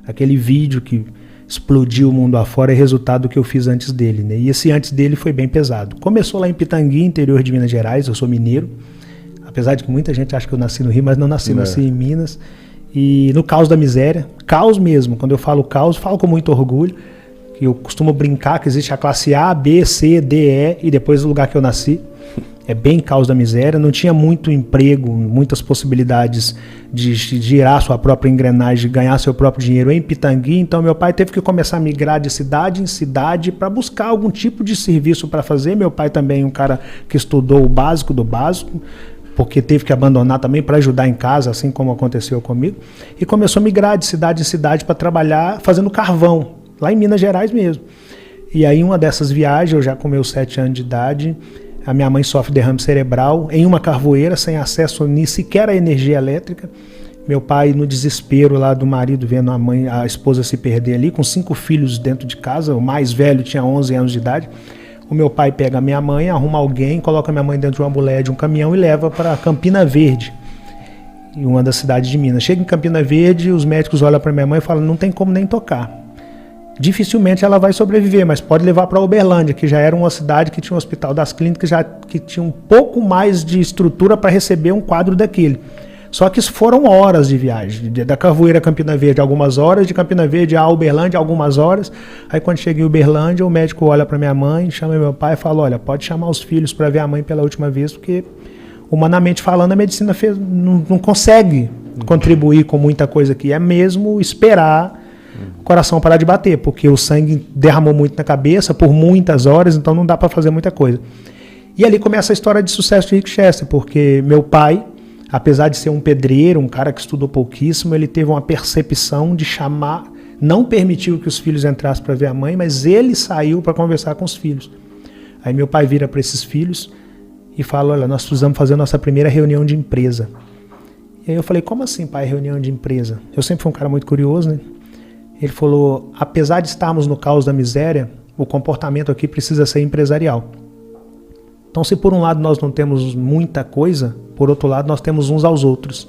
Aquele vídeo que explodiu o mundo afora é resultado do que eu fiz antes dele, né? E esse antes dele foi bem pesado. Começou lá em Pitangui, interior de Minas Gerais, eu sou mineiro, apesar de que muita gente acha que eu nasci no Rio, mas não nasci, nasci em Minas. E no caos da miséria, caos mesmo, quando eu falo caos, falo com muito orgulho, que eu costumo brincar que existe a classe A, B, C, D, E e depois o lugar que eu nasci. É bem caos da miséria, não tinha muito emprego, muitas possibilidades de girar sua própria engrenagem, de ganhar seu próprio dinheiro em Pitangui, então meu pai teve que começar a migrar de cidade em cidade para buscar algum tipo de serviço para fazer. Meu pai também é um cara que estudou o básico do básico, porque teve que abandonar também para ajudar em casa, assim como aconteceu comigo, e começou a migrar de cidade em cidade para trabalhar fazendo carvão, lá em Minas Gerais mesmo. E aí uma dessas viagens, eu já com meus 7 anos de idade, a minha mãe sofre derrame cerebral em uma carvoeira, sem acesso nem sequer à energia elétrica. Meu pai, no desespero lá do marido, vendo a esposa se perder ali, com 5 filhos dentro de casa, o mais velho tinha 11 anos de idade. O meu pai pega a minha mãe, arruma alguém, coloca a minha mãe dentro de uma mulher de um caminhão e leva para Campina Verde, em uma das cidades de Minas. Chega em Campina Verde, os médicos olham para minha mãe e falam, não tem como nem tocar. Dificilmente ela vai sobreviver, mas pode levar para Uberlândia, que já era uma cidade que tinha um hospital das clínicas, que tinha um pouco mais de estrutura para receber um quadro daquele. Só que isso foram horas de viagem, da Carvoeira a Campina Verde algumas horas, de Campina Verde a Uberlândia algumas horas. Aí quando chega em Uberlândia, o médico olha para minha mãe, chama meu pai e fala, olha, pode chamar os filhos para ver a mãe pela última vez, porque humanamente falando a medicina não consegue contribuir com muita coisa aqui, é mesmo esperar o coração parar de bater, porque o sangue derramou muito na cabeça por muitas horas, então não dá para fazer muita coisa. E ali começa a história de sucesso de Rick Chester, porque meu pai, apesar de ser um pedreiro, um cara que estudou pouquíssimo, ele teve uma percepção de chamar, não permitiu que os filhos entrassem para ver a mãe, mas ele saiu para conversar com os filhos. Aí meu pai vira para esses filhos e fala, olha, nós precisamos fazer a nossa primeira reunião de empresa. E aí eu falei, como assim, pai, reunião de empresa? Eu sempre fui um cara muito curioso, né? Ele falou, apesar de estarmos no caos da miséria, o comportamento aqui precisa ser empresarial. Então, se por um lado nós não temos muita coisa, por outro lado nós temos uns aos outros.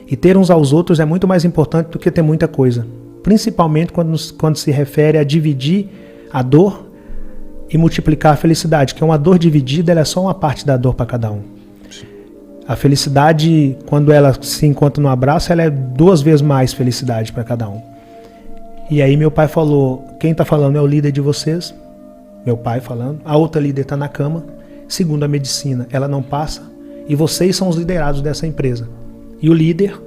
E ter uns aos outros é muito mais importante do que ter muita coisa. Principalmente quando se refere a dividir a dor e multiplicar a felicidade, que uma dor dividida ela é só uma parte da dor para cada um. A felicidade, quando ela se encontra no abraço, ela é 2 vezes mais felicidade para cada um. E aí meu pai falou, quem está falando é o líder de vocês, meu pai falando, a outra líder está na cama, segundo a medicina, ela não passa, e vocês são os liderados dessa empresa. E o líder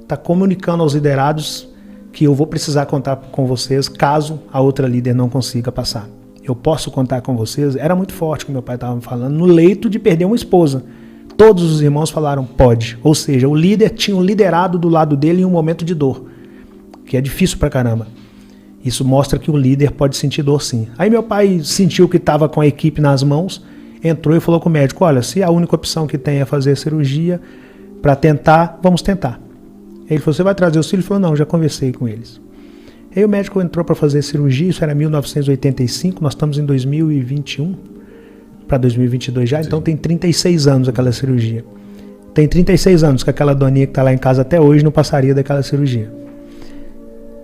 está comunicando aos liderados que eu vou precisar contar com vocês caso a outra líder não consiga passar. Eu posso contar com vocês? Era muito forte o que meu pai estava falando, no leito de perder uma esposa. Todos os irmãos falaram, pode. Ou seja, o líder tinha um liderado do lado dele em um momento de dor, que é difícil pra caramba. Isso mostra que o líder pode sentir dor sim. Aí meu pai sentiu que estava com a equipe nas mãos, entrou e falou com o médico, olha, se a única opção que tem é fazer a cirurgia, para tentar, vamos tentar. Ele falou, você vai trazer os filhos? Ele falou, não, já conversei com eles. Aí o médico entrou para fazer a cirurgia, isso era 1985, nós estamos em 2021, para 2022 já, sim. Então tem 36 anos aquela cirurgia. Tem 36 anos que aquela doninha que está lá em casa até hoje não passaria daquela cirurgia.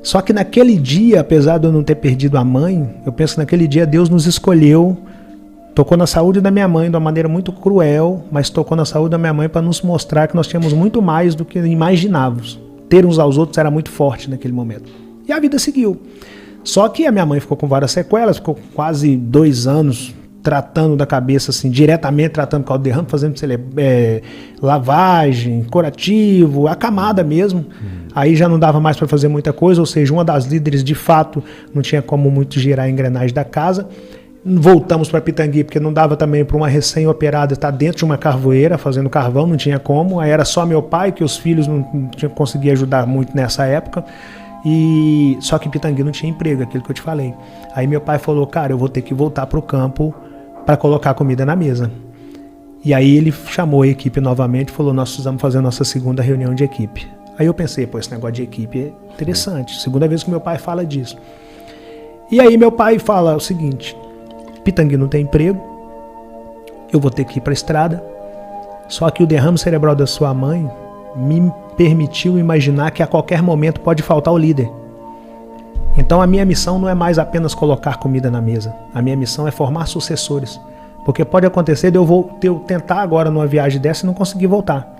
Só que naquele dia, apesar de eu não ter perdido a mãe, eu penso que naquele dia Deus nos escolheu, tocou na saúde da minha mãe de uma maneira muito cruel, mas tocou na saúde da minha mãe para nos mostrar que nós tínhamos muito mais do que imaginávamos. Ter uns aos outros era muito forte naquele momento. E a vida seguiu. Só que a minha mãe ficou com várias sequelas, ficou quase 2 anos tratando da cabeça, assim, diretamente tratando com o derrame, fazendo lavagem, curativo, acamada mesmo. Aí já não dava mais para fazer muita coisa, ou seja, uma das líderes de fato não tinha como muito girar a engrenagem da casa. Voltamos para Pitangui, porque não dava também para uma recém-operada estar dentro de uma carvoeira fazendo carvão, não tinha como. Aí era só meu pai, que os filhos não conseguiam ajudar muito nessa época. E só que em Pitangui não tinha emprego, aquilo que eu te falei. Aí meu pai falou, cara, eu vou ter que voltar para o campo para colocar comida na mesa. E aí ele chamou a equipe novamente e falou, nós precisamos fazer a nossa segunda reunião de equipe. Aí eu pensei, pô, esse negócio de equipe é interessante. Segunda vez que meu pai fala disso. E aí meu pai fala o seguinte, Pitangui não tem emprego, eu vou ter que ir para a estrada, só que o derrame cerebral da sua mãe me permitiu imaginar que a qualquer momento pode faltar o líder. Então a minha missão não é mais apenas colocar comida na mesa. A minha missão é formar sucessores. Porque pode acontecer de eu tentar agora numa viagem dessa e não conseguir voltar.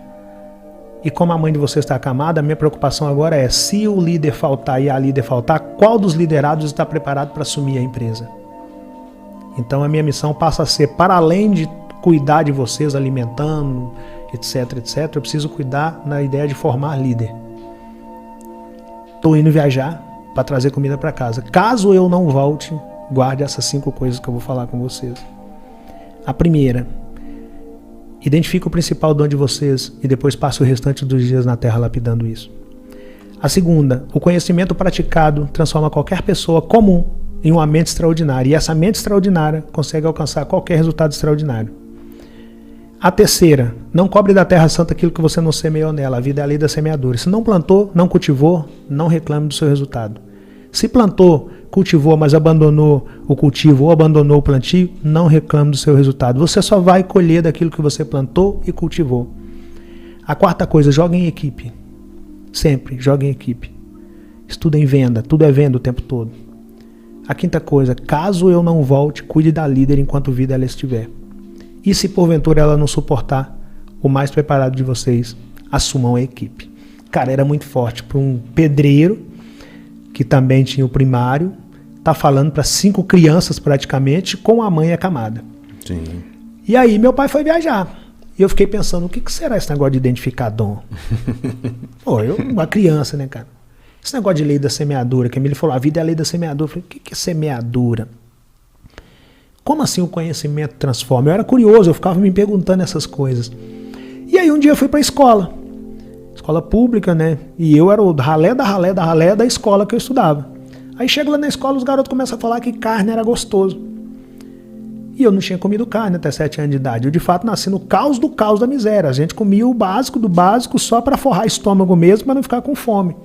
E como a mãe de vocês está acamada, a minha preocupação agora é, se o líder faltar e a líder faltar, qual dos liderados está preparado para assumir a empresa? Então a minha missão passa a ser, para além de cuidar de vocês, alimentando, etc, etc, eu preciso cuidar na ideia de formar líder. Estou indo viajar para trazer comida para casa. Caso eu não volte, guarde essas 5 coisas que eu vou falar com vocês. A primeira, identifique o principal dom de vocês e depois passe o restante dos dias na terra lapidando isso. A segunda, o conhecimento praticado transforma qualquer pessoa comum em uma mente extraordinária. E essa mente extraordinária consegue alcançar qualquer resultado extraordinário. A terceira, não cobre da terra santa aquilo que você não semeou nela. A vida é a lei da semeadura. Se não plantou, não cultivou, não reclame do seu resultado. Se plantou, cultivou, mas abandonou o cultivo ou abandonou o plantio, não reclame do seu resultado. Você só vai colher daquilo que você plantou e cultivou. A quarta coisa, jogue em equipe. Sempre, jogue em equipe. Estuda em venda, tudo é venda o tempo todo. A quinta coisa, caso eu não volte, cuide da líder enquanto vida ela estiver. E se porventura ela não suportar, o mais preparado de vocês, assumam a equipe. Cara, era muito forte para um pedreiro, que também tinha o primário, tá falando para 5 crianças praticamente, com a mãe acamada. Sim. E aí meu pai foi viajar. E eu fiquei pensando, o que será esse negócio de identificar dom? Pô, uma criança, né, cara? Esse negócio de lei da semeadura, que a Emília falou, a vida é a lei da semeadura. Eu falei, o que é semeadura? Como assim o conhecimento transforma? Eu era curioso, eu ficava me perguntando essas coisas. E aí um dia eu fui para a escola pública, né? E eu era o ralé da escola que eu estudava. Aí chego lá na escola, os garotos começam a falar que carne era gostoso. E eu não tinha comido carne até 7 anos de idade. Eu, de fato, nasci no caos do caos da miséria. A gente comia o básico do básico só para forrar estômago mesmo, para não ficar com fome.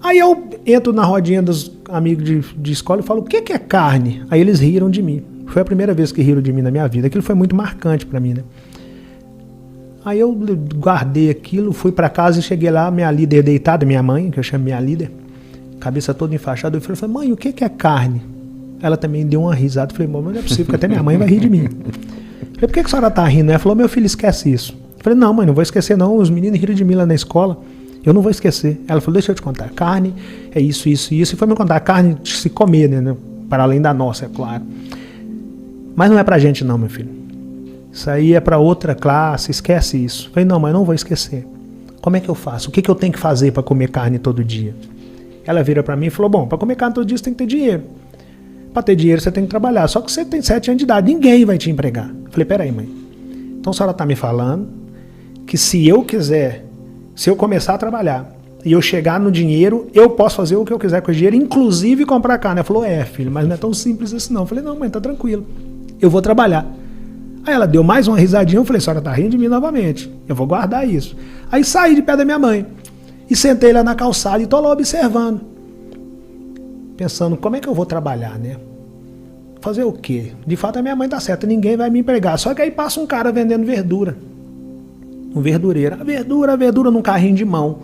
Aí eu entro na rodinha dos amigos de escola e falo, o que é carne? Aí eles riram de mim. Foi a primeira vez que riram de mim na minha vida. Aquilo foi muito marcante para mim, né? Aí eu guardei aquilo, fui para casa e cheguei lá, minha líder deitada, minha mãe, que eu chamo minha líder, cabeça toda enfaixada. Eu falei, mãe, o que é carne? Ela também deu uma risada. Eu falei, mãe, não é possível, porque até minha mãe vai rir de mim. Eu falei, por que a senhora tá rindo? Ela falou, meu filho, esquece isso. Eu falei, não, mãe, não vou esquecer não. Os meninos riram de mim lá na escola. Eu não vou esquecer. Ela falou, deixa eu te contar. Carne é isso, isso e isso. E foi me contar. A carne de se comer, né? Para além da nossa, é claro. Mas não é pra gente não, meu filho. Isso aí é para outra classe, esquece isso. Eu falei, não, mas não vou esquecer. Como é que eu faço? O que eu tenho que fazer para comer carne todo dia? Ela vira para mim e falou, bom, para comer carne todo dia você tem que ter dinheiro. Para ter dinheiro você tem que trabalhar. Só que você tem 7 anos de idade, ninguém vai te empregar. Eu falei, peraí, mãe. Então a senhora está me falando que se eu começar a trabalhar e eu chegar no dinheiro, eu posso fazer o que eu quiser com o dinheiro, inclusive comprar carne. Ela falou, filho, mas não é tão simples assim não. Eu falei, não, mãe, tá tranquilo. Eu vou trabalhar. Aí ela deu mais uma risadinha, eu falei, a senhora tá rindo de mim novamente, eu vou guardar isso. Aí saí de pé da minha mãe e sentei lá na calçada e tô lá observando, pensando, como é que eu vou trabalhar, né? Fazer o quê? De fato a minha mãe tá certa, ninguém vai me empregar. Só que aí passa um cara vendendo verdura, um verdureiro, a verdura num carrinho de mão,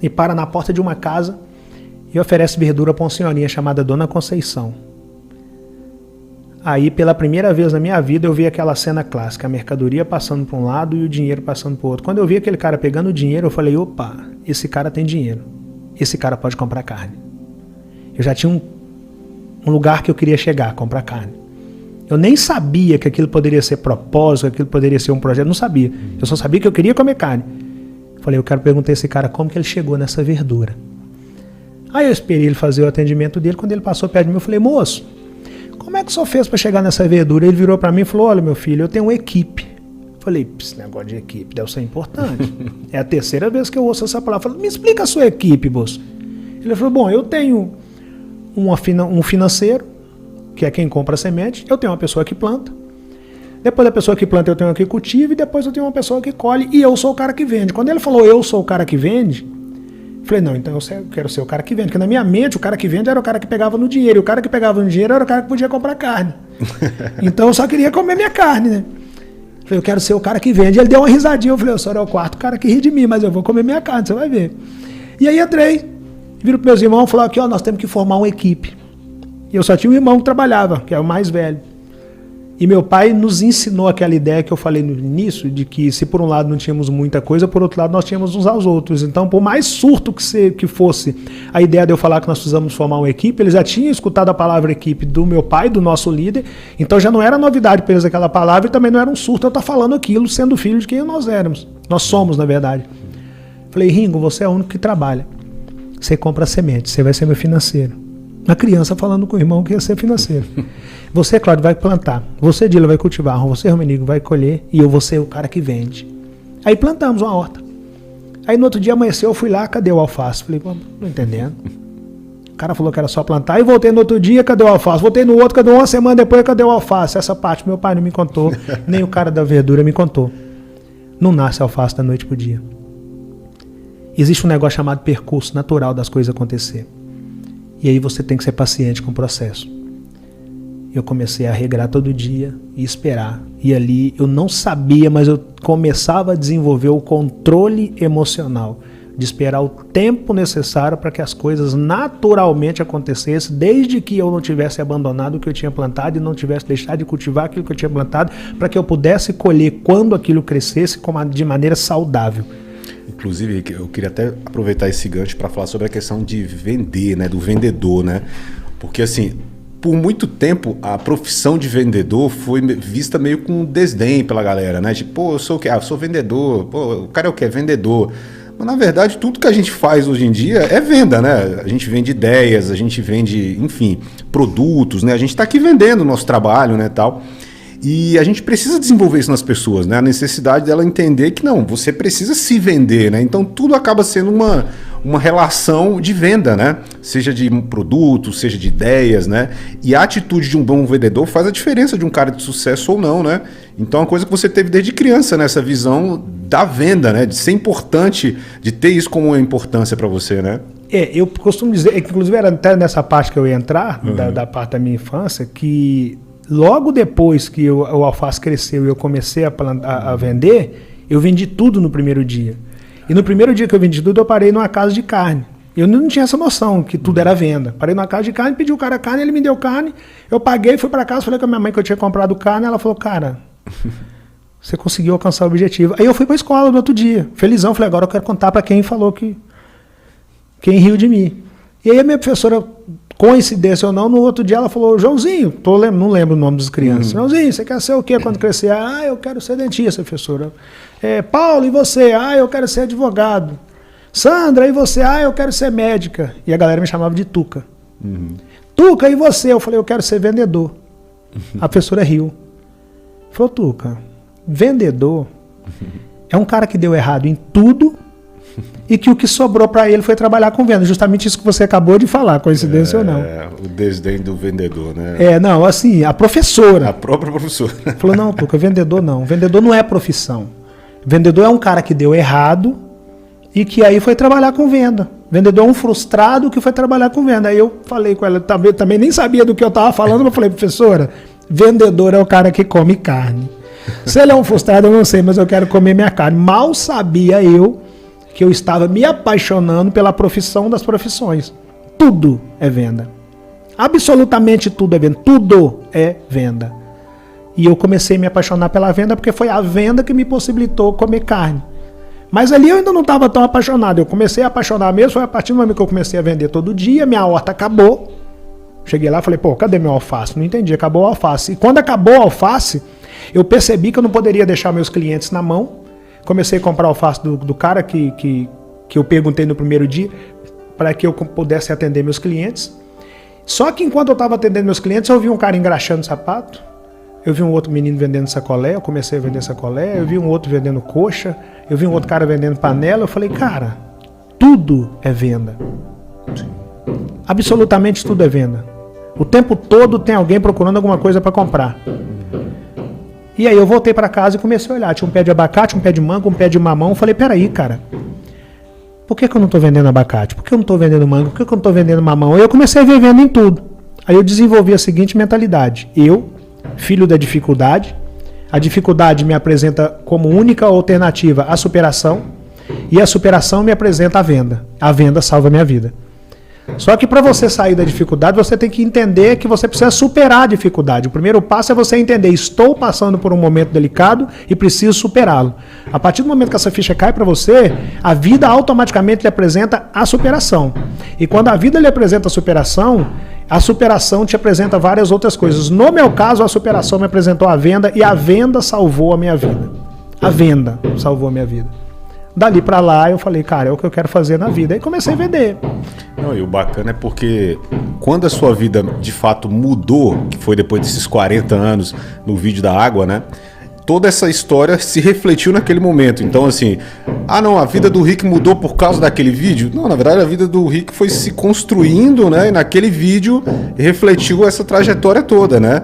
e para na porta de uma casa e oferece verdura para uma senhorinha chamada Dona Conceição. Aí, pela primeira vez na minha vida, eu vi aquela cena clássica, a mercadoria passando para um lado e o dinheiro passando para o outro. Quando eu vi aquele cara pegando o dinheiro, eu falei, opa, esse cara tem dinheiro, esse cara pode comprar carne. Eu já tinha um lugar que eu queria chegar, comprar carne. Eu nem sabia que aquilo poderia ser propósito, que aquilo poderia ser um projeto, não sabia. Eu só sabia que eu queria comer carne. Falei, eu quero perguntar a esse cara como que ele chegou nessa verdura. Aí eu esperei ele fazer o atendimento dele, quando ele passou perto de mim, eu falei, moço, como é que o senhor fez para chegar nessa verdura? Ele virou para mim e falou, olha meu filho, eu tenho uma equipe. Eu falei, esse negócio de equipe deve ser importante. É a terceira vez que eu ouço essa palavra. Eu falei, me explica a sua equipe, moço. Ele falou, bom, eu tenho um financeiro, que é quem compra a semente, eu tenho uma pessoa que planta, depois da pessoa que planta eu tenho uma que cultiva e depois eu tenho uma pessoa que colhe e eu sou o cara que vende. Quando ele falou, eu sou o cara que vende, eu falei, não, então eu quero ser o cara que vende, porque na minha mente o cara que vende era o cara que pegava no dinheiro, e o cara que pegava no dinheiro era o cara que podia comprar carne. Então eu só queria comer minha carne, né? Eu falei, eu quero ser o cara que vende. Ele deu uma risadinha, eu falei, o senhor é o quarto cara que ri de mim, mas eu vou comer minha carne, você vai ver. E aí entrei, Viro para meus irmãos e falo aqui, ó, nós temos que formar uma equipe. E eu só tinha um irmão que trabalhava, que é o mais velho. E meu pai nos ensinou aquela ideia que eu falei no início, de que se por um lado não tínhamos muita coisa, por outro lado nós tínhamos uns aos outros. Então, por mais surto que fosse a ideia de eu falar que nós precisamos formar uma equipe, eles já tinham escutado a palavra equipe do meu pai, do nosso líder, então já não era novidade para eles aquela palavra e também não era um surto eu estar falando aquilo, sendo filho de quem nós éramos. Nós somos, na verdade. Falei, Ringo, você é o único que trabalha. Você compra semente, você vai ser meu financeiro. Uma criança falando com o irmão que ia ser financeiro. Você, Cláudio, vai plantar. Você, Dila, vai cultivar. Você, Romenigo, vai colher. E eu vou ser o cara que vende. Aí plantamos uma horta. Aí no outro dia amanheceu, eu fui lá, cadê o alface? Falei, não entendendo. O cara falou que era só plantar. Aí voltei no outro dia, cadê o alface? Voltei no outro, cadê uma semana depois, cadê o alface? Essa parte meu pai não me contou, nem o cara da verdura me contou. Não nasce alface da noite pro dia. Existe um negócio chamado percurso natural das coisas acontecer. E aí você tem que ser paciente com o processo. Eu comecei a regrar todo dia e esperar. E ali eu não sabia, mas eu começava a desenvolver o controle emocional. De esperar o tempo necessário para que as coisas naturalmente acontecessem, desde que eu não tivesse abandonado o que eu tinha plantado e não tivesse deixado de cultivar aquilo que eu tinha plantado, para que eu pudesse colher quando aquilo crescesse de maneira saudável. Inclusive, eu queria até aproveitar esse gancho para falar sobre a questão de vender, né, do vendedor, né? Porque assim, por muito tempo a profissão de vendedor foi vista meio com desdém pela galera, né? Tipo, pô, eu sou o quê? Ah, eu sou vendedor. Pô, o cara é o quê? Vendedor. Mas na verdade, tudo que a gente faz hoje em dia é venda, né? A gente vende ideias, a gente vende, enfim, produtos, né? A gente está aqui vendendo o nosso trabalho, né, tal. E a gente precisa desenvolver isso nas pessoas, né? A necessidade dela entender que não, você precisa se vender, né? Então tudo acaba sendo uma relação de venda, né? Seja de produto, seja de ideias, né? E a atitude de um bom vendedor faz a diferença de um cara de sucesso ou não, né? Então é uma coisa que você teve desde criança, né? Essa visão da venda, né? De ser importante, de ter isso como uma importância para você, né? Eu costumo dizer, inclusive era até nessa parte que eu ia entrar, da parte da minha infância, que logo depois que o alface cresceu e eu comecei a vender, eu vendi tudo no primeiro dia. E no primeiro dia que eu vendi tudo, eu parei numa casa de carne. Eu não tinha essa noção que tudo era venda. Parei numa casa de carne, pedi o cara carne, ele me deu carne, eu paguei, fui para casa, falei com a minha mãe que eu tinha comprado carne, ela falou, cara, você conseguiu alcançar o objetivo. Aí eu fui para a escola no outro dia, felizão, falei, agora eu quero contar para quem falou quem riu de mim. E aí a minha professora, coincidência ou não, no outro dia ela falou, Joãozinho, não lembro o nome das crianças, Joãozinho, você quer ser o quê quando crescer? Ah, eu quero ser dentista, professora. Paulo, e você? Ah, eu quero ser advogado. Sandra, e você? Ah, eu quero ser médica. E a galera me chamava de Tuca. Tuca, e você? Eu falei, eu quero ser vendedor. A professora riu. Falou, Tuca, vendedor é um cara que deu errado em tudo e que o que sobrou para ele foi trabalhar com venda. Justamente isso que você acabou de falar, coincidência ou não. O desdém do vendedor, né? Não, assim, a professora. A própria professora. Falou, não, Tuca, vendedor não. Vendedor não é profissão. Vendedor é um cara que deu errado e que aí foi trabalhar com venda. Vendedor é um frustrado que foi trabalhar com venda. Aí eu falei com ela, também nem sabia do que eu estava falando, mas eu falei, professora, vendedor é o cara que come carne. Se ele é um frustrado, eu não sei, mas eu quero comer minha carne. Mal sabia eu que eu estava me apaixonando pela profissão das profissões. Tudo é venda. Absolutamente tudo é venda. Tudo é venda. E eu comecei a me apaixonar pela venda porque foi a venda que me possibilitou comer carne. Mas ali eu ainda não estava tão apaixonado. Eu comecei a apaixonar mesmo, foi a partir do momento que eu comecei a vender todo dia, minha horta acabou. Cheguei lá e falei, pô, cadê meu alface? Não entendi, acabou o alface. E quando acabou o alface, eu percebi que eu não poderia deixar meus clientes na mão. Comecei a comprar alface do cara que eu perguntei no primeiro dia para que eu pudesse atender meus clientes. Só que enquanto eu estava atendendo meus clientes, eu vi um cara engraxando sapato, eu vi um outro menino vendendo sacolé, eu comecei a vender sacolé, eu vi um outro vendendo coxa, eu vi um outro cara vendendo panela, eu falei, cara, tudo é venda. Absolutamente tudo é venda. O tempo todo tem alguém procurando alguma coisa para comprar. E aí eu voltei para casa e comecei a olhar. Tinha um pé de abacate, um pé de manga, um pé de mamão. Eu falei, peraí, cara, por que eu não estou vendendo abacate? Por que eu não estou vendendo manga? Por que eu não estou vendendo mamão? Aí eu comecei a ver venda em tudo. Aí eu desenvolvi a seguinte mentalidade. Eu, filho da dificuldade, a dificuldade me apresenta como única alternativa a superação, e a superação me apresenta a venda. A venda salva a minha vida. Só que para você sair da dificuldade, você tem que entender que você precisa superar a dificuldade. O primeiro passo é você entender, estou passando por um momento delicado e preciso superá-lo. A partir do momento que essa ficha cai para você, a vida automaticamente lhe apresenta a superação. E quando a vida lhe apresenta a superação te apresenta várias outras coisas. No meu caso, a superação me apresentou a venda e a venda salvou a minha vida. A venda salvou a minha vida. Dali pra lá eu falei, cara, é o que eu quero fazer na vida. Aí comecei a vender. Não, e o bacana é porque quando a sua vida de fato mudou, que foi depois desses 40 anos no vídeo da água, né? Toda essa história se refletiu naquele momento. Então, assim, não, a vida do Rick mudou por causa daquele vídeo? Não, na verdade, a vida do Rick foi se construindo, né? E naquele vídeo refletiu essa trajetória toda, né?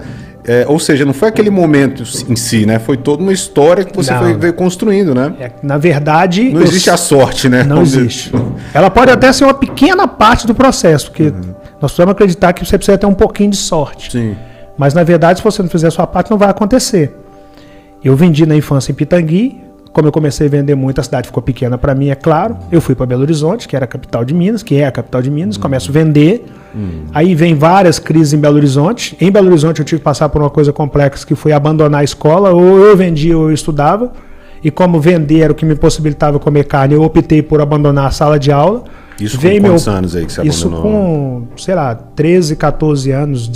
Ou seja, não foi aquele momento em si, né? Foi toda uma história que você veio construindo, né? Na verdade... Não existe a sorte, né? Não existe. Ela pode até ser uma pequena parte do processo, porque nós precisamos acreditar que você precisa ter um pouquinho de sorte. Sim. Mas, na verdade, se você não fizer a sua parte, não vai acontecer. Eu vendi na infância em Pitangui. Como eu comecei a vender muito, a cidade ficou pequena para mim, é claro. Eu fui para Belo Horizonte, que era a capital de Minas, que é a capital de Minas, começo a vender. Aí vem várias crises em Belo Horizonte. Em Belo Horizonte eu tive que passar por uma coisa complexa, que foi abandonar a escola. Ou eu vendia ou eu estudava. E como vender era o que me possibilitava comer carne, eu optei por abandonar a sala de aula. Isso com quantos anos aí que você abandonou? Isso com, sei lá, 13, 14 anos,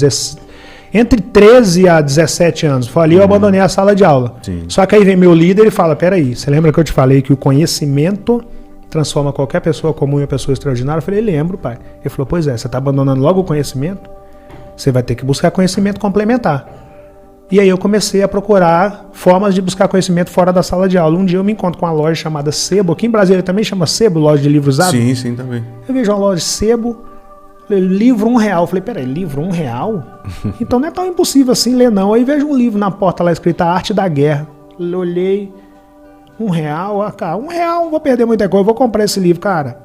entre 13 a 17 anos. Foi ali eu abandonei a sala de aula. Sim. Só que aí vem meu líder e fala, peraí, você lembra que eu te falei que o conhecimento transforma qualquer pessoa comum em uma pessoa extraordinária? Eu falei, lembro, pai. Ele falou, pois é, você está abandonando logo o conhecimento? Você vai ter que buscar conhecimento complementar. E aí eu comecei a procurar formas de buscar conhecimento fora da sala de aula. Um dia eu me encontro com uma loja chamada Sebo, aqui em Brasília também chama Sebo, loja de livros usados. Sim, sim, também. Eu vejo uma loja Sebo, livro R$1. Eu falei, peraí, livro R$1? Então não é tão impossível assim ler não. Aí vejo um livro na porta lá escrito A Arte da Guerra. Eu olhei, R$1, cara, R$1, não vou perder muita coisa, eu vou comprar esse livro, cara.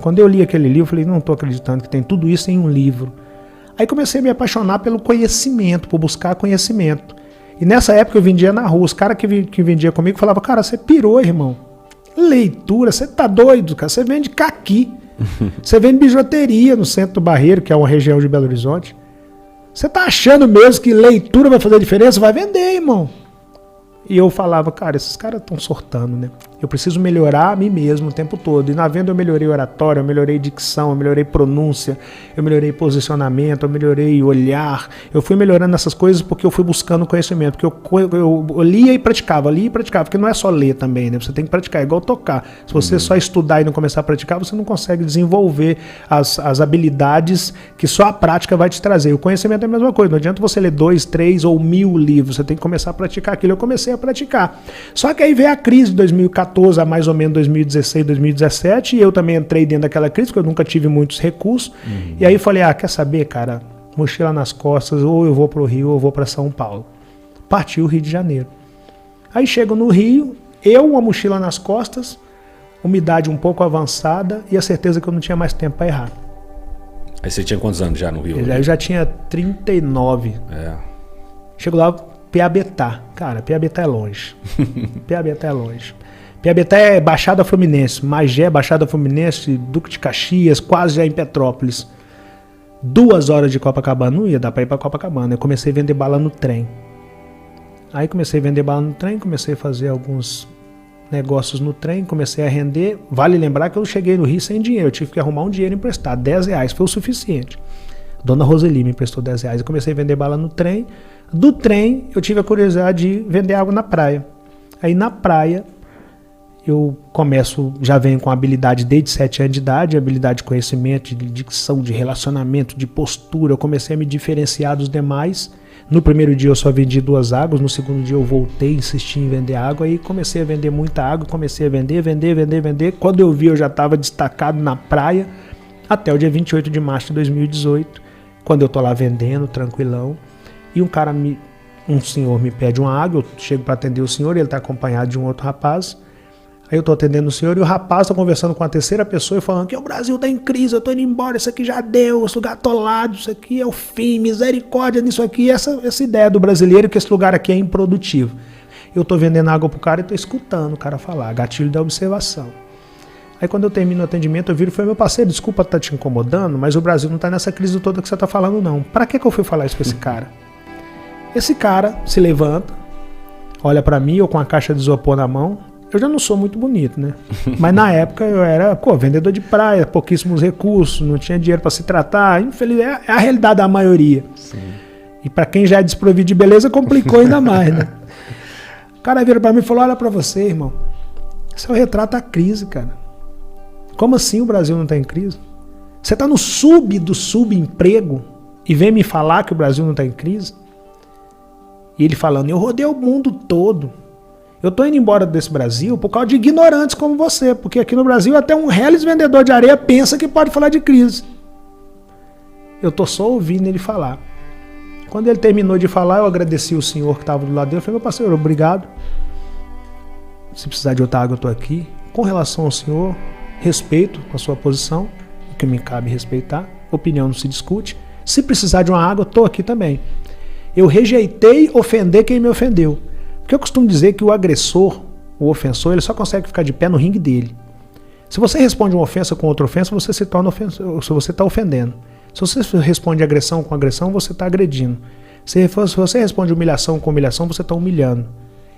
Quando eu li aquele livro, eu falei, não estou acreditando que tem tudo isso em um livro. Aí comecei a me apaixonar pelo conhecimento, por buscar conhecimento. E nessa época eu vendia na rua, os caras que vendiam comigo falavam, cara, você pirou, irmão. Leitura, você tá doido, cara, você vende caqui. Você vende bijuteria no centro do Barreiro, que é uma região de Belo Horizonte. Você tá achando mesmo que leitura vai fazer diferença? Vai vender, irmão. E eu falava, cara, esses caras estão sortando, né? Eu preciso melhorar a mim mesmo o tempo todo. E na venda eu melhorei oratória, eu melhorei dicção, eu melhorei pronúncia, eu melhorei posicionamento, eu melhorei olhar. Eu fui melhorando essas coisas porque eu fui buscando conhecimento. Porque eu lia e praticava, porque não é só ler também, né? Você tem que praticar, é igual tocar. Se você só estudar e não começar a praticar, você não consegue desenvolver as habilidades que só a prática vai te trazer. O conhecimento é a mesma coisa. Não adianta você ler 2, 3 ou 1000 livros. Você tem que começar a praticar aquilo. Eu comecei a praticar. Só que aí veio a crise de 2014 a mais ou menos 2016, 2017, e eu também entrei dentro daquela crise, porque eu nunca tive muitos recursos. E aí falei, quer saber, cara, mochila nas costas, ou eu vou pro Rio ou eu vou para São Paulo. Partiu o Rio de Janeiro. Aí chego no Rio, uma mochila nas costas, umidade um pouco avançada e a certeza que eu não tinha mais tempo para errar. Aí você tinha quantos anos já no Rio? Eu já tinha 39. Chego lá, Piabetá. Cara, Piabetá é longe. Piabetá é longe. Piabetá é Baixada Fluminense, Magé, Baixada Fluminense, Duque de Caxias, quase já em Petrópolis. 2 horas de Copacabana, não ia dar para ir para Copacabana. Eu comecei a vender bala no trem. Aí comecei a vender bala no trem, comecei a fazer alguns negócios no trem, comecei a render. Vale lembrar que eu cheguei no Rio sem dinheiro, eu tive que arrumar um dinheiro emprestado, R$10 foi o suficiente. Dona Roseli me emprestou R$10. Eu comecei a vender bala no trem. Do trem, eu tive a curiosidade de vender água na praia. Aí na praia, eu já venho com habilidade desde 7 anos de idade, habilidade de conhecimento, de dicção, de relacionamento, de postura. Eu comecei a me diferenciar dos demais. No primeiro dia eu só vendi 2 águas, no segundo dia eu voltei, insisti em vender água, aí comecei a vender muita água, comecei a vender. Quando eu vi, eu já estava destacado na praia, até o dia 28 de março de 2018, quando eu tô lá vendendo, tranquilão, e um senhor me pede uma água, eu chego para atender o senhor, ele está acompanhado de um outro rapaz. Aí eu tô atendendo o senhor e o rapaz tá conversando com a terceira pessoa e falando que o Brasil tá em crise, eu tô indo embora, isso aqui já deu, esse lugar atolado, isso aqui é o fim, misericórdia nisso aqui, essa ideia do brasileiro que esse lugar aqui é improdutivo. Eu tô vendendo água pro cara e tô escutando o cara falar, gatilho da observação. Aí quando eu termino o atendimento, eu viro e falei, meu parceiro, desculpa estar te incomodando, mas o Brasil não está nessa crise toda que você está falando, não. Para que eu fui falar isso para esse cara? Esse cara se levanta, olha para mim, eu com a caixa de isopor na mão. Eu já não sou muito bonito, né? Mas na época eu era, vendedor de praia, pouquíssimos recursos, não tinha dinheiro para se tratar. Infeliz, é a realidade da maioria. Sim. E para quem já é desprovido de beleza, complicou ainda mais, né? O cara vira para mim e falou, olha para você, irmão, esse é o retrato da crise, cara. Como assim o Brasil não está em crise? Você está no do subemprego e vem me falar que o Brasil não está em crise? E ele falando, eu rodei o mundo todo. Eu estou indo embora desse Brasil por causa de ignorantes como você, porque aqui no Brasil até um reles vendedor de areia pensa que pode falar de crise. Eu estou só ouvindo ele falar. Quando ele terminou de falar, eu agradeci o senhor que estava do lado dele. Eu falei, meu parceiro, obrigado. Se precisar de outra água, eu estou aqui. Com relação ao senhor, respeito a sua posição, o que me cabe respeitar, opinião não se discute. Se precisar de uma água, eu estou aqui também. Eu rejeitei ofender quem me ofendeu. Porque eu costumo dizer que o agressor, o ofensor, ele só consegue ficar de pé no ringue dele. Se você responde uma ofensa com outra ofensa, você se torna ofensor, se você está ofendendo. Se você responde agressão com agressão, você está agredindo. Se você responde humilhação com humilhação, você está humilhando.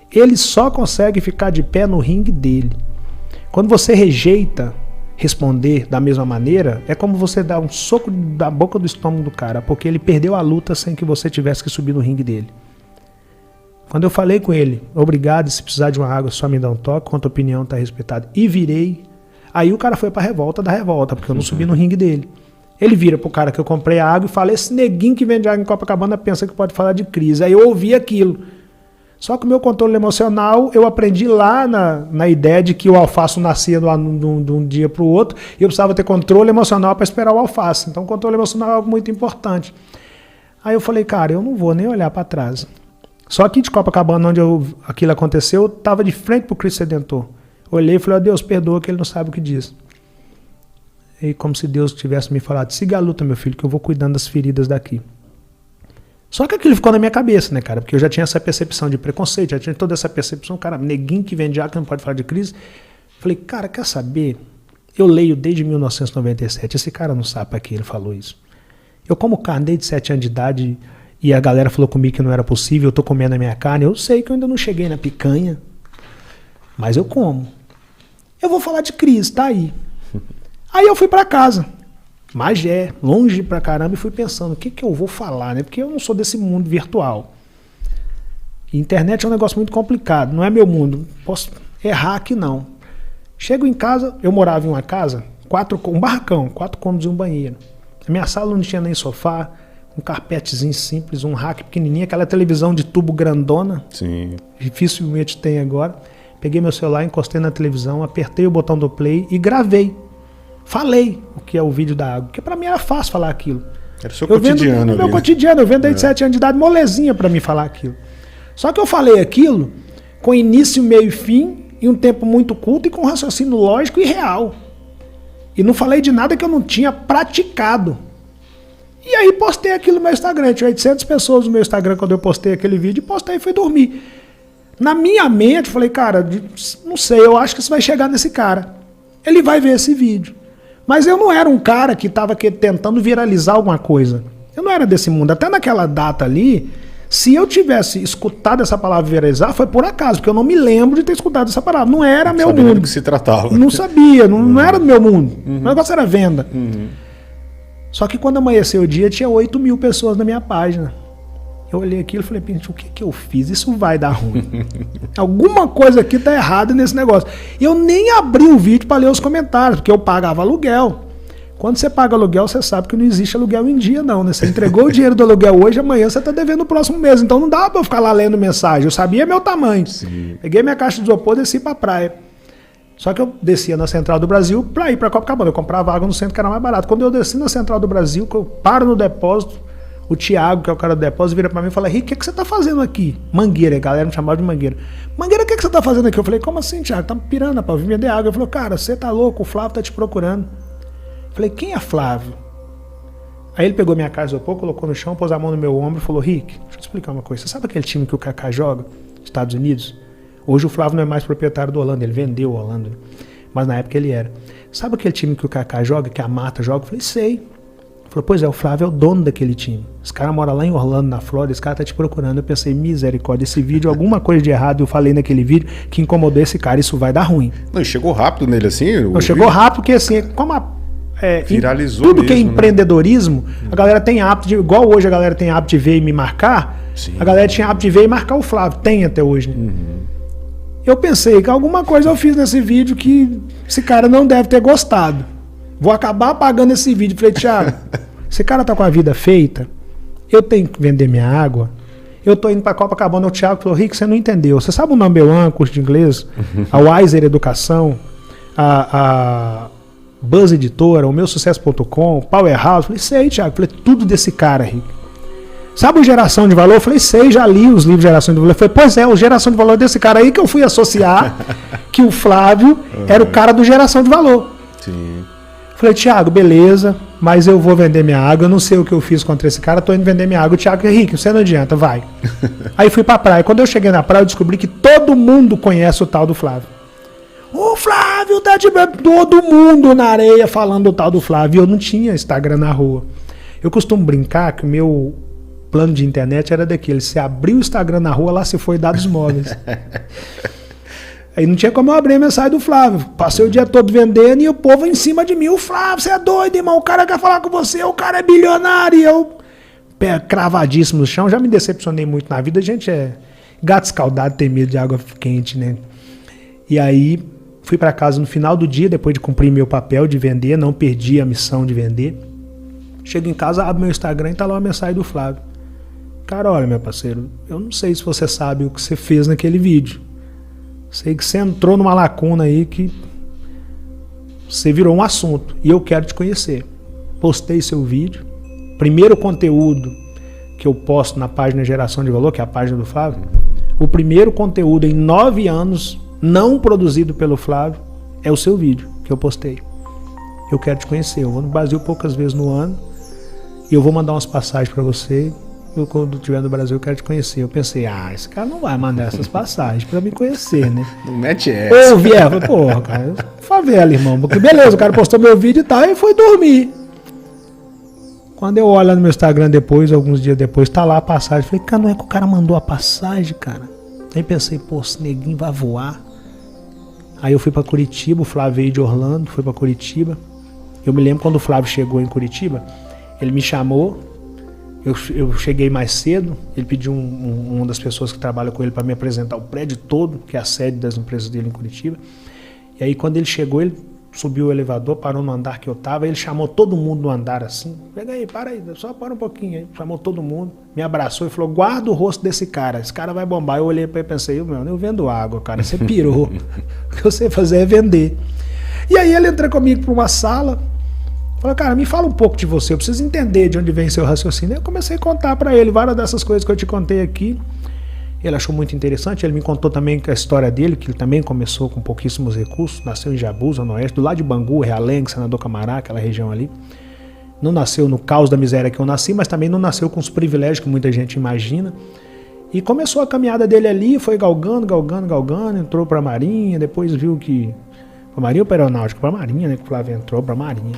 Ele só consegue ficar de pé no ringue dele. Quando você rejeita responder da mesma maneira, é como você dar um soco da boca do estômago do cara, porque ele perdeu a luta sem que você tivesse que subir no ringue dele. Quando eu falei com ele, obrigado, se precisar de uma água, só me dá um toque, quanto a opinião está respeitada, e virei, aí o cara foi pra revolta da revolta, porque eu não subi no ringue dele. Ele vira pro cara que eu comprei a água e fala, esse neguinho que vende água em Copacabana pensa que pode falar de crise. Aí eu ouvi aquilo. Só que o meu controle emocional, eu aprendi lá na ideia de que o alface nascia de um dia para o outro e eu precisava ter controle emocional para esperar o alface. Então, o controle emocional é algo muito importante. Aí eu falei, cara, eu não vou nem olhar para trás. Só que de Copacabana, onde aquilo aconteceu, eu estava de frente para o Cristo Redentor. Olhei e falei, ó, Deus, perdoa que ele não sabe o que diz. E como se Deus tivesse me falado, siga a luta, meu filho, que eu vou cuidando das feridas daqui. Só que aquilo ficou na minha cabeça, né, cara? Porque eu já tinha essa percepção de preconceito, já tinha toda essa percepção, cara, neguinho que vende água que não pode falar de crise. Falei, cara, quer saber? Eu leio desde 1997, esse cara não sabe para que ele falou isso. Eu como carne desde 7 anos de idade e a galera falou comigo que não era possível, eu tô comendo a minha carne, eu sei que eu ainda não cheguei na picanha, mas eu como. Eu vou falar de crise, tá aí. Aí eu fui para casa. Magé, longe pra caramba, e fui pensando, o que eu vou falar, né? Porque eu não sou desse mundo virtual. E internet é um negócio muito complicado, não é meu mundo, posso errar aqui não. Chego em casa, eu morava em uma casa, um barracão, 4 cômodos e um banheiro. A minha sala não tinha nem sofá, um carpetezinho simples, um rack pequenininho, aquela televisão de tubo grandona. Sim. Dificilmente tem agora. Peguei meu celular, encostei na televisão, apertei o botão do play e gravei. Falei o que é o vídeo da água, porque pra mim era fácil falar aquilo. Era o seu cotidiano. Meu cotidiano, eu vendo desde 7 anos de idade, molezinha pra mim falar aquilo. Só que eu falei aquilo com início, meio e fim, em um tempo muito curto e com raciocínio lógico e real. E não falei de nada que eu não tinha praticado. E aí postei aquilo no meu Instagram. Tinha 800 pessoas no meu Instagram quando eu postei aquele vídeo, e postei e fui dormir. Na minha mente, eu falei, cara, não sei, eu acho que isso vai chegar nesse cara. Ele vai ver esse vídeo. Mas eu não era um cara que estava tentando viralizar alguma coisa. Eu não era desse mundo. Até naquela data ali, se eu tivesse escutado essa palavra viralizar, foi por acaso, porque eu não me lembro de ter escutado essa palavra. Não era meu mundo. Do que se tratava. Não sabia, não era do meu mundo. O negócio era venda. Só que quando amanheceu o dia, tinha 8 mil pessoas na minha página. Eu olhei aquilo e falei, gente, o que eu fiz? Isso vai dar ruim. Alguma coisa aqui tá errada nesse negócio. Eu nem abri o vídeo para ler os comentários, porque eu pagava aluguel. Quando você paga aluguel, você sabe que não existe aluguel em dia, não, né? Você entregou o dinheiro do aluguel hoje, amanhã você tá devendo no próximo mês. Então não dá para eu ficar lá lendo mensagem. Eu sabia meu tamanho. Sim. Peguei minha caixa de isopor e desci pra praia. Só que eu descia na Central do Brasil para ir para Copacabana. Eu comprava água no centro que era mais barato. Quando eu desci na Central do Brasil, que eu paro no depósito, o Thiago, que é o cara do depósito, vira para mim e fala, Rick, o que você tá fazendo aqui? Mangueira, a galera me chamava de Mangueira. Mangueira, o que você tá fazendo aqui? Eu falei, como assim, Thiago? Tá pirando, pra vir vender água. Ele falou, cara, você tá louco, o Flávio tá te procurando. Eu falei, quem é Flávio? Aí ele pegou minha caixa de isopor, colocou no chão, pôs a mão no meu ombro e falou, Rick, deixa eu te explicar uma coisa. Você sabe aquele time que o Kaká joga? Estados Unidos? Hoje o Flávio não é mais proprietário do Holanda, ele vendeu o Holanda. mas na época ele era. Sabe aquele time que o Kaká joga, que a Marta joga? Eu falei, sei. Ele falou, pois é, o Flávio é o dono daquele time. Esse cara mora lá em Orlando, na Flórida, esse cara tá te procurando. Eu pensei, misericórdia, esse vídeo, alguma coisa de errado eu falei naquele vídeo que incomodou esse cara, isso vai dar ruim. Não, chegou rápido nele assim? Não, chegou rápido porque assim, como viralizou tudo mesmo, que é né? empreendedorismo, a galera tem hábito de, igual hoje a galera tem hábito de ver e me marcar, Sim. a galera tinha hábito de ver e marcar o Flávio, tem até hoje, né? Eu pensei que alguma coisa eu fiz nesse vídeo que esse cara não deve ter gostado. Vou acabar apagando esse vídeo. Falei, Thiago, esse cara tá com a vida feita, eu tenho que vender minha água, eu tô indo pra Copacabana. O Thiago falou, Rick, você não entendeu. Você sabe o Number One, curso de inglês? A Wiser Educação, a Buzz Editora, o meusucesso.com, Powerhouse. Falei, sei, Thiago. Falei, tudo desse cara, Rick. Sabe o Geração de Valor? Eu falei, sei, já li os livros de Geração de Valor. Eu falei, pois é, o Geração de Valor desse cara aí que eu fui associar que o Flávio era o cara do Geração de Valor. Sim. Falei, Thiago, beleza, mas eu vou vender minha água, eu não sei o que eu fiz contra esse cara, tô indo vender minha água. O Thiago, Henrique, você não adianta, vai. Aí fui pra praia. Quando eu cheguei na praia, eu descobri que todo mundo conhece o tal do Flávio. O Flávio tá de... Todo mundo na areia falando do tal do Flávio. Eu não tinha Instagram na rua. Eu costumo brincar que o meu plano de internet era daquele, se abrir o Instagram na rua, lá se foi dados móveis. Aí não tinha como eu abrir a mensagem do Flávio. Passei o dia todo vendendo e o povo em cima de mim. O Flávio, você é doido, irmão. O cara quer falar com você, o cara é bilionário. E eu, pé cravadíssimo no chão, já me decepcionei muito na vida. A gente é gato escaldado, tem medo de água quente, né? E aí fui para casa no final do dia, depois de cumprir meu papel de vender, não perdi a missão de vender. Chego em casa, abro meu Instagram e tá lá uma mensagem do Flávio. Cara, olha, meu parceiro, eu não sei se você sabe o que você fez naquele vídeo. Sei que você entrou numa lacuna aí que você virou um assunto e eu quero te conhecer. Postei seu vídeo. Primeiro conteúdo que eu posto na página Geração de Valor, que é a página do Flávio. O primeiro conteúdo em 9 anos não produzido pelo Flávio é o seu vídeo que eu postei. Eu quero te conhecer. Eu vou no Brasil poucas vezes no ano e eu vou mandar umas passagens para você. Eu, quando estiver no Brasil, eu quero te conhecer. Eu pensei, esse cara não vai mandar essas passagens pra me conhecer, né? Não mete essa. Ou vier, porra, cara, favela, irmão. Porque beleza, o cara postou meu vídeo e tal, e foi dormir. Quando eu olho lá no meu Instagram depois, alguns dias depois, tá lá a passagem. Falei, cara, não é que o cara mandou a passagem, cara? Aí pensei, pô, esse neguinho vai voar. Aí eu fui pra Curitiba, o Flávio veio de Orlando, foi pra Curitiba. Eu me lembro quando o Flávio chegou em Curitiba, ele me chamou. Eu cheguei mais cedo, ele pediu uma das pessoas que trabalha com ele para me apresentar o prédio todo, que é a sede das empresas dele em Curitiba. E aí quando ele chegou, ele subiu o elevador, parou no andar que eu tava, ele chamou todo mundo no andar assim, pega aí, para aí, só para um pouquinho aí. Chamou todo mundo, me abraçou e falou, guarda o rosto desse cara, esse cara vai bombar. Eu olhei para ele e pensei, eu vendo água, cara, você pirou. O que eu sei fazer é vender. E aí ele entrou comigo para uma sala, falou, cara, me fala um pouco de você, eu preciso entender de onde vem seu raciocínio. Eu comecei a contar para ele várias dessas coisas que eu te contei aqui. Ele achou muito interessante, ele me contou também a história dele, que ele também começou com pouquíssimos recursos, nasceu em Jabu, Zona Oeste, do lado de Bangu, Realengo, Senador Camará, aquela região ali. Não nasceu no caos da miséria que eu nasci, mas também não nasceu com os privilégios que muita gente imagina. E começou a caminhada dele ali, foi galgando, entrou para a Marinha, depois viu que... Pra Marinha ou pra Aeronáutica? Pra Marinha, né? Que o Flávio entrou pra Marinha.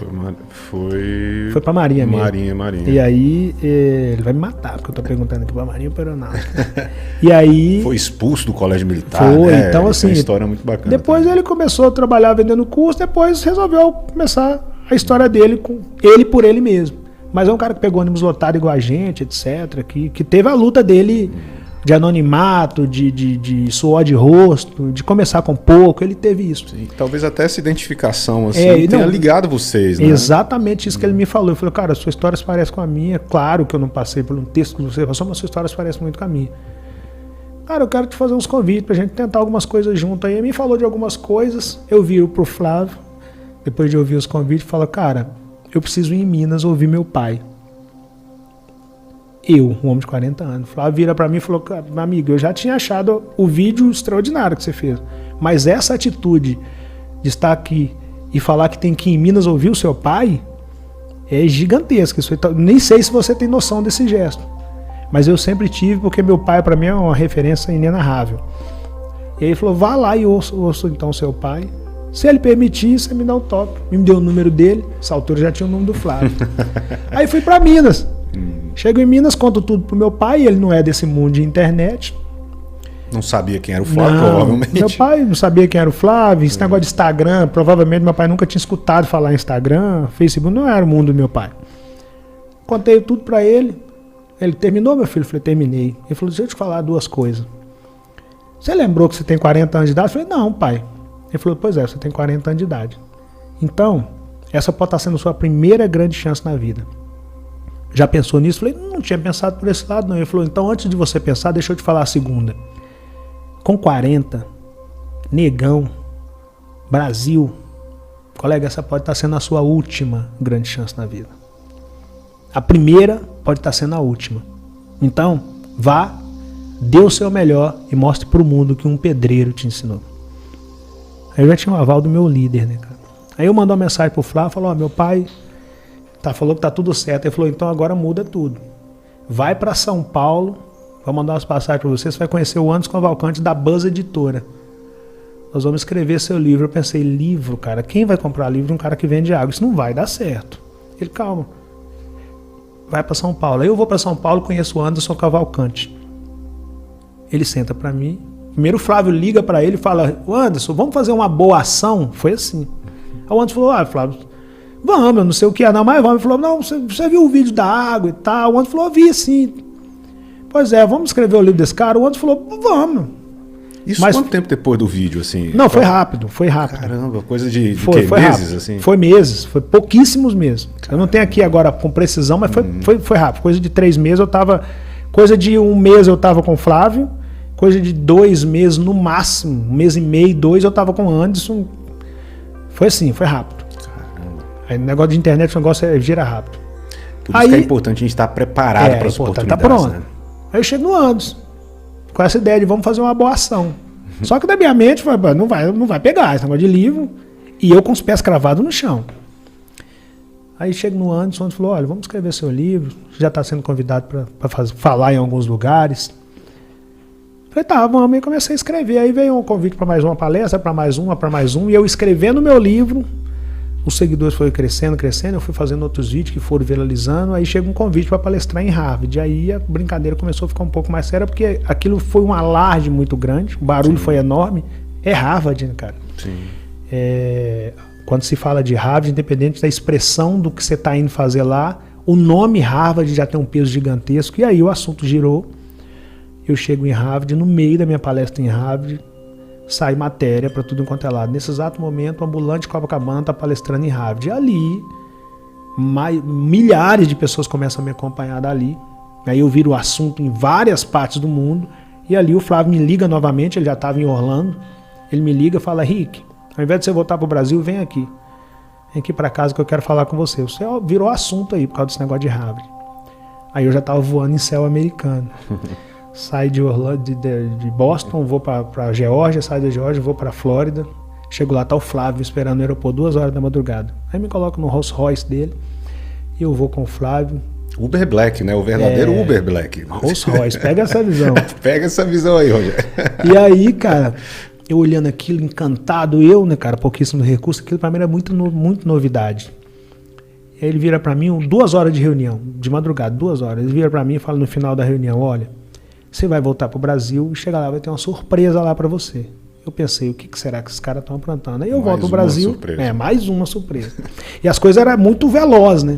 Foi pra Marinha mesmo. Marinha. E aí, ele vai me matar, porque eu tô perguntando aqui pra Marinha ou pra Aeronáutica. E aí... Foi expulso do colégio militar, foi, né? Então assim... É uma história muito bacana. Depois ele começou a trabalhar vendendo curso, depois resolveu começar a história dele com ele por ele mesmo. Mas é um cara que pegou ônibus lotado igual a gente, etc. Que teve a luta dele... de anonimato, de suor de rosto, de começar com pouco, ele teve isso. Sim, talvez até essa identificação assim tenha ligado vocês, né? Exatamente isso que ele me falou. Eu falei, cara, sua história se parece com a minha. Claro que eu não passei por um texto que você passou, mas sua história se parece muito com a minha. Cara, eu quero te fazer uns convites pra gente tentar algumas coisas junto aí. Ele me falou de algumas coisas, eu viro pro Flávio, depois de ouvir os convites, falo, cara, eu preciso ir em Minas ouvir meu pai. Eu, um homem de 40 anos. Flávio vira pra mim e falou, meu amigo, eu já tinha achado o vídeo extraordinário que você fez, mas essa atitude de estar aqui e falar que tem que ir em Minas ouvir o seu pai é gigantesca. Nem sei se você tem noção desse gesto, mas eu sempre tive, porque meu pai pra mim é uma referência inenarrável. E aí ele falou, vá lá e ouça então seu pai. Se ele permitir, você me dá um toque. Me deu o número dele, essa altura já tinha o nome do Flávio. Aí fui para Minas. Chego em Minas, conto tudo pro meu pai, ele não é desse mundo de internet. Não sabia quem era o Flávio, provavelmente. Meu pai não sabia quem era o Flávio, esse negócio de Instagram, provavelmente meu pai nunca tinha escutado falar em Instagram, Facebook, não era o mundo do meu pai. Contei tudo pra ele. Ele terminou, meu filho? Eu falei, terminei. Ele falou, deixa eu te falar duas coisas. Você lembrou que você tem 40 anos de idade? Eu falei, não, pai. Ele falou, pois é, você tem 40 anos de idade. Então, essa pode estar sendo a sua primeira grande chance na vida. Já pensou nisso? Eu falei, não tinha pensado por esse lado, não. Ele falou, então antes de você pensar, deixa eu te falar a segunda. Com 40, negão, Brasil, colega, essa pode estar sendo a sua última grande chance na vida. A primeira pode estar sendo a última. Então, vá, dê o seu melhor e mostre para o mundo que um pedreiro te ensinou. Aí eu já tinha um aval do meu líder, né, cara? Aí eu mandei uma mensagem pro Flávio, falou, meu pai falou que tá tudo certo. Ele falou, então agora muda tudo. Vai para São Paulo, vou mandar umas passagens para você vai conhecer o Anderson Cavalcante da Buzz Editora. Nós vamos escrever seu livro. Eu pensei, livro, cara, quem vai comprar livro? Um cara que vende água. Isso não vai dar certo. Ele, calma. Vai para São Paulo. Aí eu vou para São Paulo, conheço o Anderson Cavalcante. Ele senta para mim. Primeiro o Flávio liga para ele e fala, Anderson, vamos fazer uma boa ação? Foi assim. Aí o Anderson falou, Flávio, vamos, eu não sei o que é, não, mas vamos. Ele falou, não, você viu o vídeo da água e tal? O Anderson falou, vi sim. Pois é, vamos escrever o livro desse cara? O Anderson falou, vamos. Isso mas, quanto tempo depois do vídeo, assim? Não, foi rápido. Caramba, coisa de foi meses, rápido. Assim? Foi meses, foi pouquíssimos meses. Eu não tenho aqui agora com precisão, mas foi rápido. Coisa de 3 meses eu tava... Coisa de 1 mês eu tava com o Flávio, coisa de 2 meses no máximo, 1 mês e meio, 2 eu tava com o Anderson. Foi assim, foi rápido. Caramba. Aí negócio de internet, o negócio gira rápido. Por isso que é importante a gente estar preparado para as oportunidades. Tá pronto. Né? Aí eu chego no Anderson, com essa ideia de vamos fazer uma boa ação. Só que na minha mente, não vai pegar esse negócio de livro. E eu com os pés cravados no chão. Aí chego no Anderson e falou, olha, vamos escrever seu livro. Já está sendo convidado para falar em alguns lugares. Falei, tá, vamos. Aí comecei a escrever. Aí veio um convite para mais uma palestra, para mais um. E eu escrevendo meu livro, os seguidores foram crescendo. Eu fui fazendo outros vídeos que foram viralizando. Aí chega um convite para palestrar em Harvard. Aí a brincadeira começou a ficar um pouco mais séria, porque aquilo foi um alarde muito grande. O barulho foi enorme. É Harvard, né, cara? Sim. Quando se fala de Harvard, independente da expressão do que você está indo fazer lá, o nome Harvard já tem um peso gigantesco. E aí o assunto girou. Eu chego em Harvard, no meio da minha palestra em Harvard, sai matéria para tudo enquanto é lado. Nesse exato momento, o ambulante Copacabana está palestrando em Harvard. E ali, milhares de pessoas começam a me acompanhar dali. Aí eu viro o assunto em várias partes do mundo. E ali o Flávio me liga novamente, ele já estava em Orlando. Ele me liga e fala, Rick, ao invés de você voltar para o Brasil, vem aqui. Vem aqui para casa que eu quero falar com você. Você virou assunto aí por causa desse negócio de Harvard. Aí eu já estava voando em céu americano. Saio de Orlando, de Boston, vou para Geórgia, saio da Geórgia, vou para Flórida. Chego lá, tá o Flávio esperando no aeroporto 2 horas da madrugada. Aí me coloco no Rolls Royce dele e eu vou com o Flávio. Uber Black, né? O verdadeiro Uber Black. Rolls Royce, pega essa visão. Pega essa visão aí, Rogério. E aí, cara, eu olhando aquilo, encantado, né, cara, pouquíssimo recurso, aquilo pra mim era muito novidade. E aí ele vira pra mim, 2 horas de reunião, de madrugada, 2 horas. Ele vira pra mim e fala no final da reunião, olha, você vai voltar pro Brasil e chegar lá, vai ter uma surpresa lá pra você. Eu pensei, o que será que esses caras estão aprontando? Aí eu volto pro Brasil, mais uma surpresa. E as coisas eram muito velozes, né?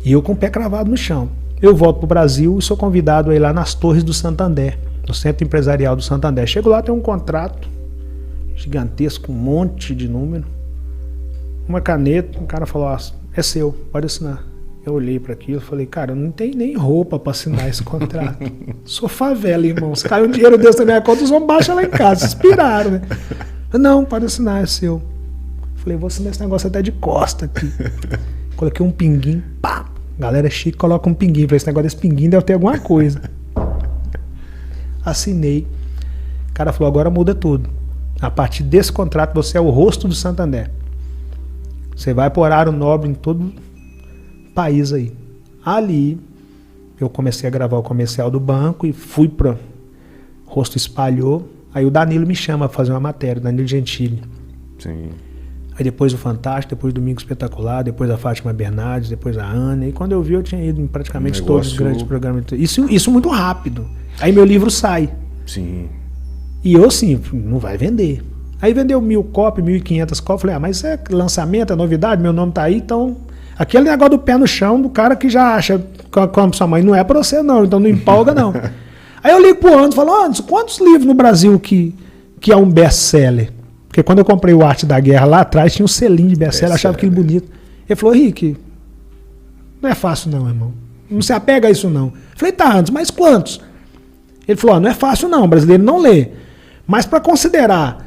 E eu com o pé cravado no chão. Eu volto pro Brasil e sou convidado a ir lá nas Torres do Santander, no Centro Empresarial do Santander. Chego lá, tem um contrato gigantesco, um monte de número, uma caneta, o cara falou, é seu, pode assinar. Eu olhei para aquilo e falei, cara, eu não tenho nem roupa para assinar esse contrato. Sou favela, irmão. Se caiu um dinheiro desse na minha conta, os homens baixam lá em casa. Vocês piraram, né? Não, pode assinar, é seu. Falei, vou assinar esse negócio até de costa aqui. Coloquei um pinguim, pá. Galera chique coloca um pinguim. Falei, esse negócio desse pinguim deve ter alguma coisa. Assinei. O cara falou, agora muda tudo. A partir desse contrato, você é o rosto do Santander. Você vai por horário nobre em todo país aí. Ali eu comecei a gravar o comercial do banco e fui para o rosto espalhou. Aí o Danilo me chama para fazer uma matéria, o Danilo Gentili. Sim. Aí depois o Fantástico, depois o Domingo Espetacular, depois a Fátima Bernardes, depois a Ana. E quando eu vi, eu tinha ido em praticamente todos os grandes programas. Isso muito rápido. Aí meu livro sai. Sim. E eu, assim, não vai vender. Aí vendeu 1.000 cópias, 1.500 cópias. Falei, mas é lançamento, é novidade, meu nome tá aí, então... Aquele negócio do pé no chão do cara que já acha, como sua mãe, não é pra você não, então não empolga não. Aí eu ligo pro Anderson e falo, Anderson, quantos livros no Brasil que é um best-seller? Porque quando eu comprei o Arte da Guerra lá atrás, tinha um selinho de best-seller, achava aquilo bonito. Ele falou, Rick, não é fácil não, irmão. Não se apega a isso não. Eu falei, tá, Anderson, mas quantos? Ele falou, não é fácil não, o brasileiro não lê. Mas para considerar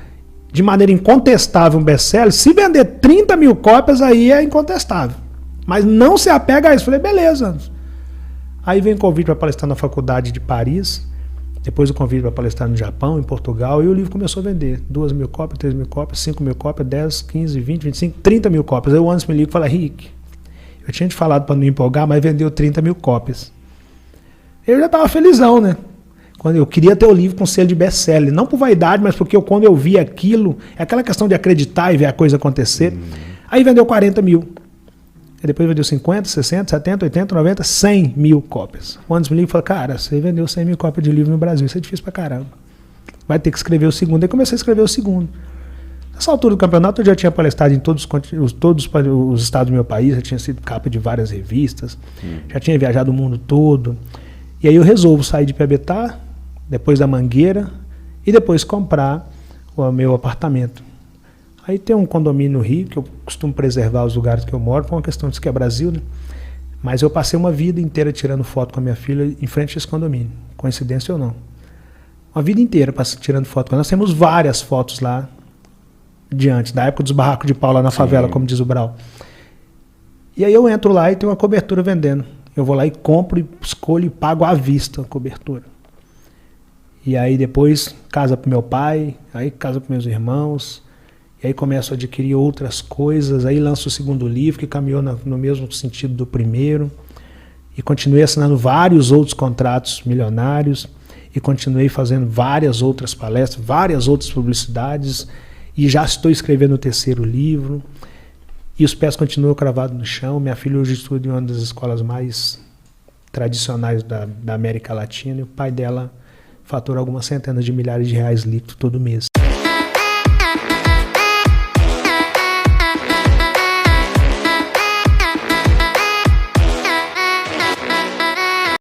de maneira incontestável um best-seller, se vender 30 mil cópias, aí é incontestável. Mas não se apega a isso. Eu falei, beleza, Anderson. Aí vem o convite para palestrar na faculdade de Paris, depois o convite para palestrar no Japão, em Portugal, e o livro começou a vender. 2.000 cópias, 3.000 cópias, 5.000 cópias, 10, 15, 20, 25, 30 mil cópias. Aí o Anderson me liga e fala, Rick, eu tinha te falado para não empolgar, mas vendeu 30 mil cópias. Eu já estava felizão, né? Quando eu queria ter o livro com selo de best-seller. Não por vaidade, mas porque quando eu vi aquilo, é aquela questão de acreditar e ver a coisa acontecer. Aí vendeu 40 mil. Aí depois vendeu 50, 60, 70, 80, 90, 100 mil cópias. O Anderson me liga e fala, cara, você vendeu 100 mil cópias de livro no Brasil, isso é difícil pra caramba. Vai ter que escrever o segundo. Aí comecei a escrever o segundo. Nessa altura do campeonato eu já tinha palestrado em todos os estados do meu país, já tinha sido capa de várias revistas, já tinha viajado o mundo todo. E aí eu resolvo sair de Piabetá, depois da Mangueira, e depois comprar o meu apartamento. Aí tem um condomínio no Rio, que eu costumo preservar os lugares que eu moro, por uma questão de que é Brasil, né? Mas eu passei uma vida inteira tirando foto com a minha filha em frente a esse condomínio, coincidência ou não. Uma vida inteira tirando foto com ela. Nós temos várias fotos lá diante, da época dos barracos de pau lá na favela, como diz o Brau. E aí eu entro lá e tem uma cobertura vendendo. Eu vou lá e compro, e escolho e pago à vista a cobertura. E aí depois casa pro meu pai, aí casa pros meus irmãos, e aí começo a adquirir outras coisas, aí lanço o segundo livro, que caminhou no mesmo sentido do primeiro, e continuei assinando vários outros contratos milionários, e continuei fazendo várias outras palestras, várias outras publicidades, e já estou escrevendo o terceiro livro, e os pés continuam cravados no chão. Minha filha hoje estuda em uma das escolas mais tradicionais da América Latina, e o pai dela fatura algumas centenas de milhares de reais líquido todo mês.